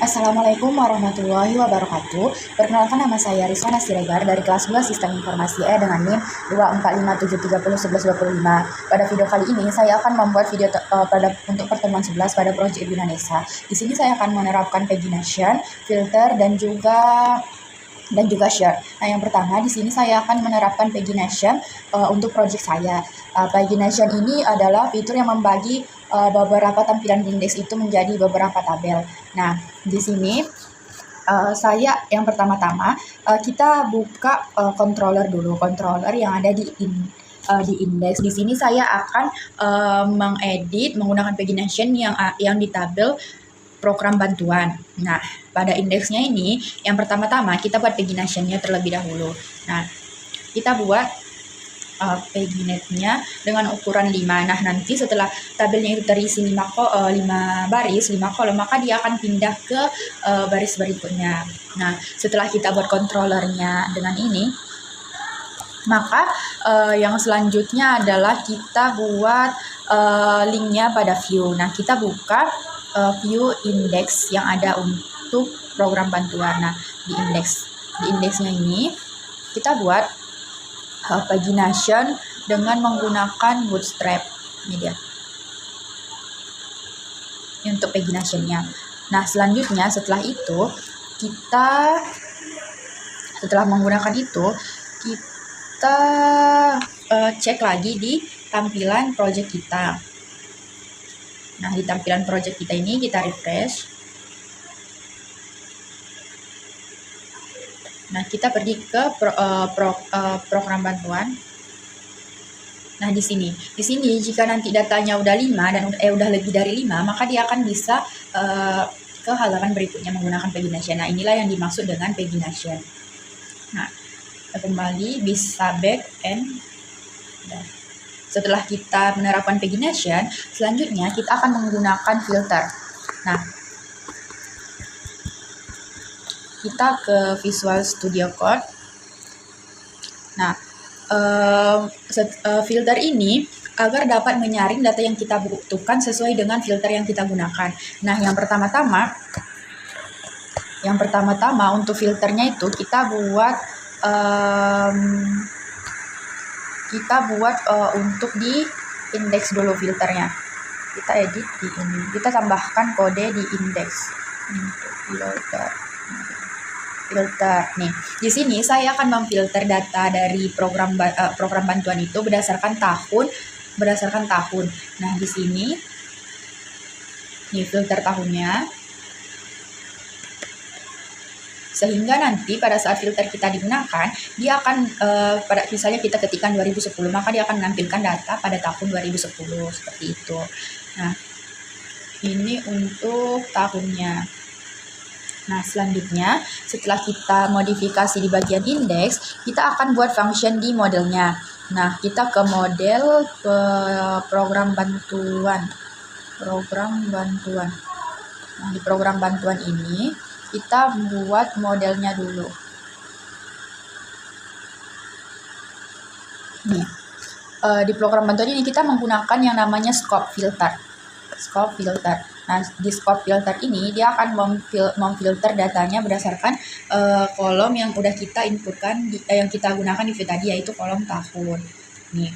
Assalamualaikum warahmatullahi wabarakatuh. Perkenalkan, nama saya Rizwana Siregar dari kelas 2 Sistem Informasi dengan NIM 24573301125. Pada video kali ini saya akan membuat video untuk pertemuan 11 pada proyek Binanesa. Di sini saya akan menerapkan pagination, filter dan juga share. Nah, yang pertama di sini saya akan menerapkan pagination untuk project saya. Pagination ini adalah fitur yang membagi beberapa tampilan indeks itu menjadi beberapa tabel. Nah, di sini saya yang pertama-tama kita buka controller dulu, controller yang ada di indeks. Di sini saya akan mengedit menggunakan pagination yang di tabel program bantuan. Nah, pada indeksnya ini, yang pertama-tama kita buat pagination-nya terlebih dahulu. Nah, kita buat paginate-nya dengan ukuran 5. Nah, nanti setelah tabelnya itu terisi 5 baris, 5 kolom, maka dia akan pindah ke baris berikutnya. Nah, setelah kita buat controllernya dengan ini, maka yang selanjutnya adalah kita buat linknya pada view. Nah, kita buka view index yang ada untuk program bantuan. Nah, di indeksnya ini kita buat pagination dengan menggunakan bootstrap. Ini dia untuk paginationnya. Nah, selanjutnya setelah menggunakan itu kita cek lagi di tampilan project kita. Nah, di tampilan project kita ini kita refresh. Nah, kita pergi ke program bantuan. Nah, di sini jika nanti datanya udah 5 dan udah lebih dari 5, maka dia akan bisa ke halaman berikutnya menggunakan pagination. Nah, inilah yang dimaksud dengan pagination. Nah, kembali bisa back and setelah kita menerapkan pagination, selanjutnya kita akan menggunakan filter. Nah, kita ke Visual Studio Code. Nah, filter ini agar dapat menyaring data yang kita butuhkan sesuai dengan filter yang kita gunakan. Nah, yang pertama-tama untuk filternya itu kita buat untuk di indeks dulu filternya. Kita edit di ini. Kita tambahkan kode di indeks untuk filter. Nih, di sini saya akan memfilter data dari program bantuan itu berdasarkan tahun. Nah, di sini nih filter tahunnya. Sehingga nanti pada saat filter kita digunakan, dia akan misalnya kita ketikkan 2010, maka dia akan menampilkan data pada tahun 2010 seperti itu. Nah, ini untuk tahunnya. Nah, selanjutnya setelah kita modifikasi di bagian indeks, kita akan buat function di modelnya. Nah, kita ke model program bantuan. Nah, di program bantuan ini kita buat modelnya dulu. Nih, di program bantuan ini kita menggunakan yang namanya scope filter. Nah, di scope filter ini dia akan memfilter datanya berdasarkan kolom yang udah kita inputkan, yang kita gunakan di view tadi, yaitu kolom tahun. Nih,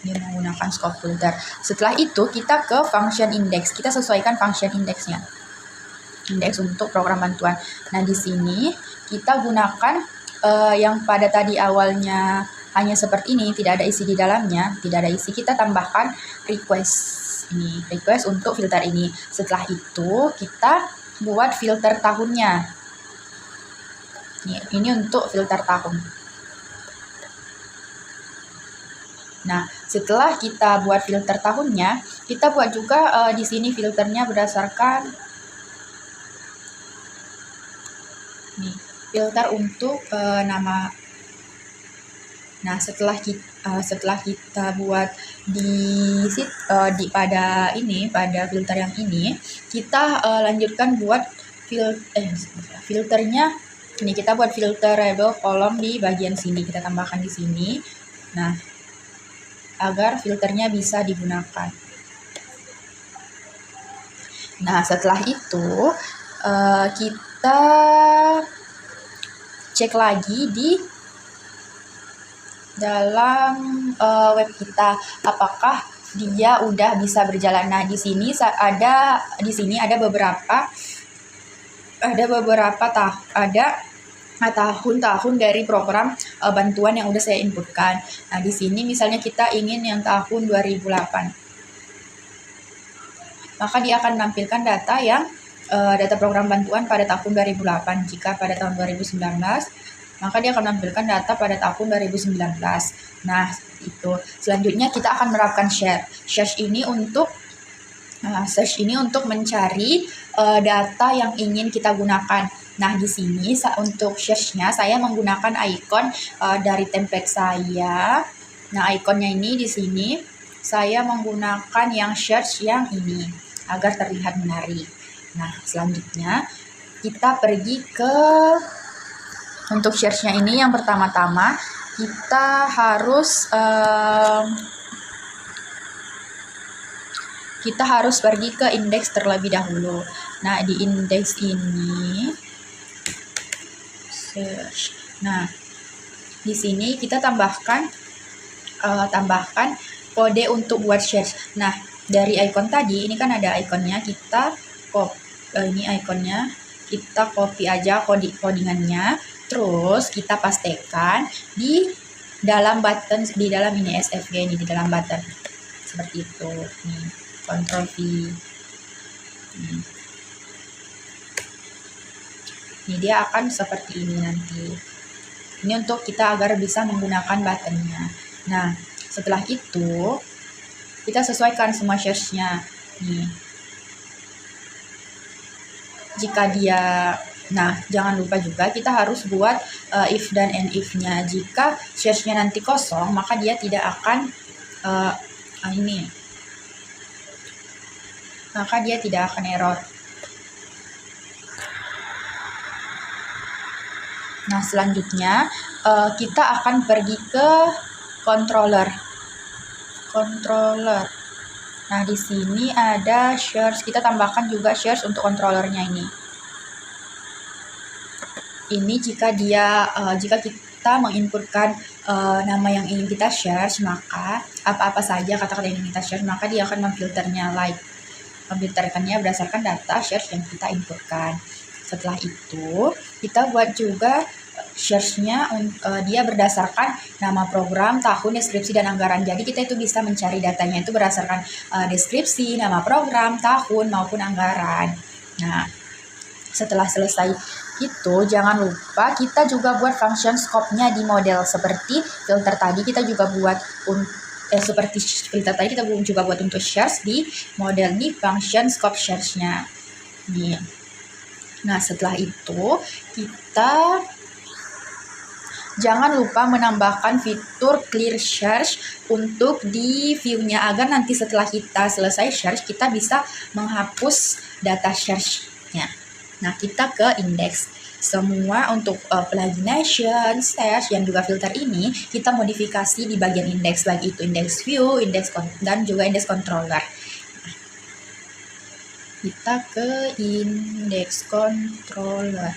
ini menggunakan scope filter. Setelah itu kita ke function index. Kita sesuaikan function indexnya. Indeks untuk program bantuan. Nah, di sini kita gunakan yang pada tadi awalnya hanya seperti ini, tidak ada isi di dalamnya, kita tambahkan request untuk filter ini. Setelah itu kita buat filter tahunnya. Ini untuk filter tahun. Nah, setelah kita buat filter tahunnya, kita buat juga di sini filternya berdasarkan filter untuk nama. Nah, setelah kita buat pada filter yang ini, kita lanjutkan buat filternya. Ini kita buat filter label kolom di bagian sini, kita tambahkan di sini. Nah, agar filternya bisa digunakan. Nah, setelah itu kita cek lagi di dalam web kita apakah dia udah bisa berjalan. Nah, di sini ada beberapa tahun-tahun dari program bantuan yang udah saya inputkan. Nah, di sini misalnya kita ingin yang tahun 2008. Maka dia akan menampilkan data program bantuan pada tahun 2008. Jika pada tahun 2019, maka dia akan menampilkan data pada tahun 2019. Nah, itu. Selanjutnya kita akan menerapkan search ini untuk mencari data yang ingin kita gunakan. Nah, di sini untuk search-nya saya menggunakan icon dari template saya. Nah, ikonnya ini di sini saya menggunakan yang search yang ini agar terlihat menarik. Nah, selanjutnya kita pergi untuk search-nya ini. Yang pertama-tama kita harus pergi ke indeks terlebih dahulu. Nah, di indeks ini search. Nah, di sini kita tambahkan kode untuk buat search. Nah, dari icon tadi ini kan ada ikonnya, kita copy aja codingannya, terus kita pastekan di dalam ini SVG ini, di dalam button seperti itu. Nih, Ctrl V. Ini dia akan seperti ini nanti. Ini untuk kita agar bisa menggunakan buttonnya. Nah, setelah itu kita sesuaikan semua search-nya. Nih. Nah, jangan lupa juga kita harus buat if dan and if-nya. Jika search-nya nanti kosong, maka dia tidak akan error. Nah, selanjutnya kita akan pergi ke controller. Nah, di sini ada search. Kita tambahkan juga search untuk controllernya ini. Ini jika kita menginputkan nama yang ingin kita search, maka apa-apa saja kata-kata yang ingin kita search, maka dia akan memfilterkannya berdasarkan data search yang kita inputkan. Setelah itu, kita buat juga search-nya dia berdasarkan nama program, tahun, deskripsi, dan anggaran. Jadi kita itu bisa mencari datanya itu berdasarkan deskripsi, nama program, tahun, maupun anggaran. Nah, setelah selesai itu, jangan lupa kita juga buat function scope-nya di model. Seperti filter tadi kita juga buat untuk search di model di function scope search-nya. Nih. Nah, setelah itu kita jangan lupa menambahkan fitur clear search untuk di view-nya agar nanti setelah kita selesai search kita bisa menghapus data search-nya. Nah, kita ke indeks. Semua untuk pagination, search, dan juga filter ini kita modifikasi di bagian indeks, baik itu indeks view, dan juga indeks controller. Kita ke indeks controller,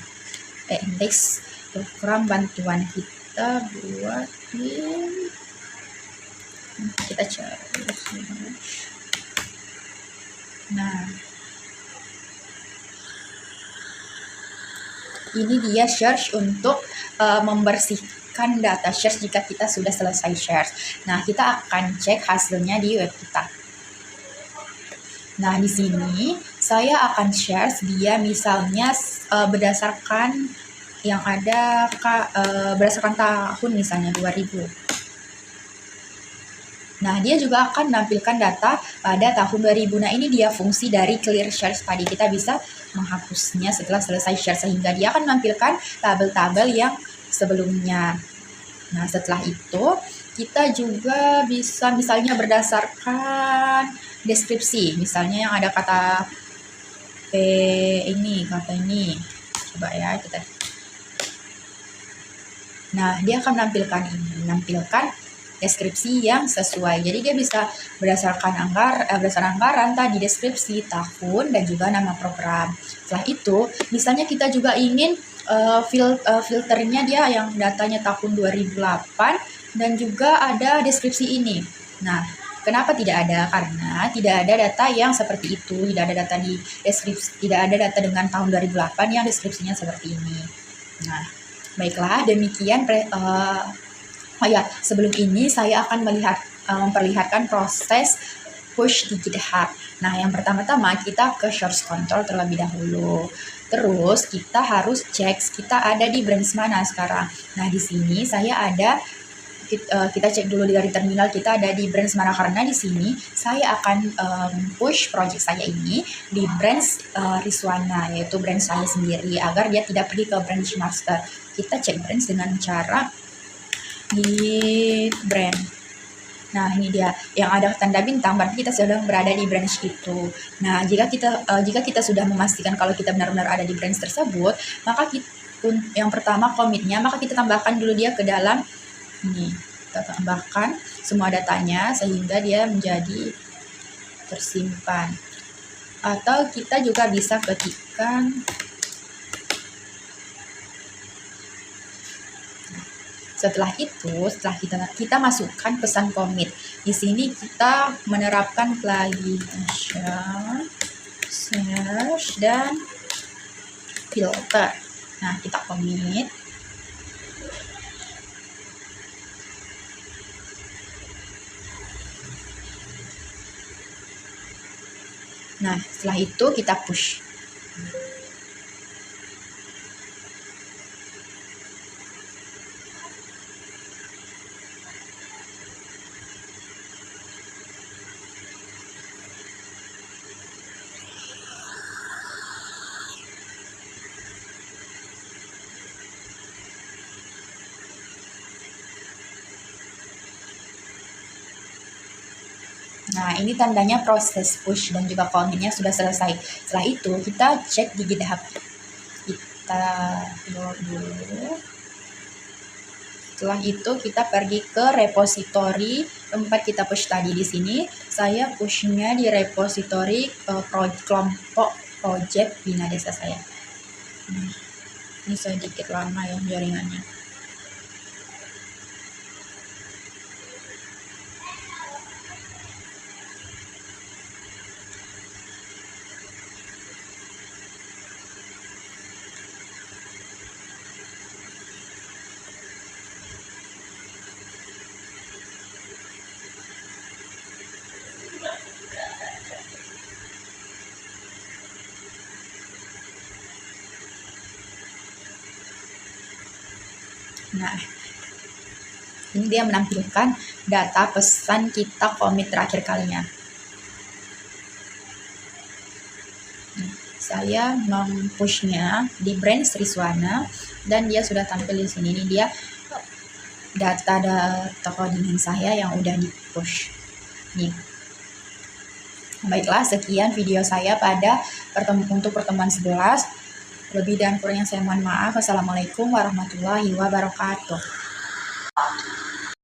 indeks program bantuan. Kita cari. Nah, ini dia search untuk membersihkan data search jika kita sudah selesai search. Nah, kita akan cek hasilnya di web kita. Nah, di sini saya akan search dia misalnya berdasarkan yang ada berdasarkan tahun, misalnya 2000. Nah, dia juga akan menampilkan data pada tahun 2000. Nah, ini dia fungsi dari clear search tadi. Kita bisa menghapusnya setelah selesai search sehingga dia akan menampilkan tabel-tabel yang sebelumnya. Nah, setelah itu kita juga bisa misalnya berdasarkan deskripsi. Misalnya yang ada kata ini. Coba ya kita. Nah, dia akan menampilkan deskripsi yang sesuai. Jadi dia bisa berdasarkan anggaran tadi, deskripsi, tahun, dan juga nama program. Setelah itu, misalnya kita juga ingin filternya dia yang datanya tahun 2008 dan juga ada deskripsi ini. Nah, kenapa tidak ada? Karena tidak ada data yang seperti itu, tidak ada data di deskripsi, tidak ada data dengan tahun 2008 yang deskripsinya seperti ini. Nah, baiklah, demikian sebelum ini saya akan memperlihatkan proses push di GitHub. Nah, yang pertama-tama kita ke source control terlebih dahulu. Terus kita harus cek kita ada di branch mana sekarang. Nah, di sini saya ada, kita cek dulu dari terminal kita ada di branch mana, karena di sini saya akan push project saya ini di branch Rizwana, yaitu branch saya sendiri, agar dia tidak pergi ke branch master. Kita cek branch dengan cara di branch. Nah, ini dia yang ada tanda bintang, berarti kita sedang berada di branch itu. Nah, jika kita sudah memastikan kalau kita benar-benar ada di branch tersebut, maka yang pertama commit-nya, maka kita tambahkan dulu dia ke dalam ini. Kita tambahkan semua datanya sehingga dia menjadi tersimpan. Atau kita juga bisa ketikkan. Setelah kita masukkan pesan commit. Di sini kita menerapkan plugin search dan filter. Nah, kita commit. Nah, setelah itu kita push. Nah, ini tandanya proses push dan juga commit-nya sudah selesai. Setelah itu, kita cek di GitHub. Kita load dulu. Setelah itu, kita pergi ke repository tempat kita push tadi. Di sini, saya push-nya di repository kelompok project Bina Desa saya. Ini sedikit lama ya jaringannya. Nah, ini dia menampilkan data pesan kita commit terakhir kalinya. Nah, saya mempushnya di branch Rizwana dan dia sudah tampil di sini. Ini dia data codingan saya yang udah di push. Nih. Baiklah, sekian video saya pada untuk pertemuan 11. Lebih dan kurangnya saya mohon maaf. Wassalamualaikum warahmatullahi wabarakatuh.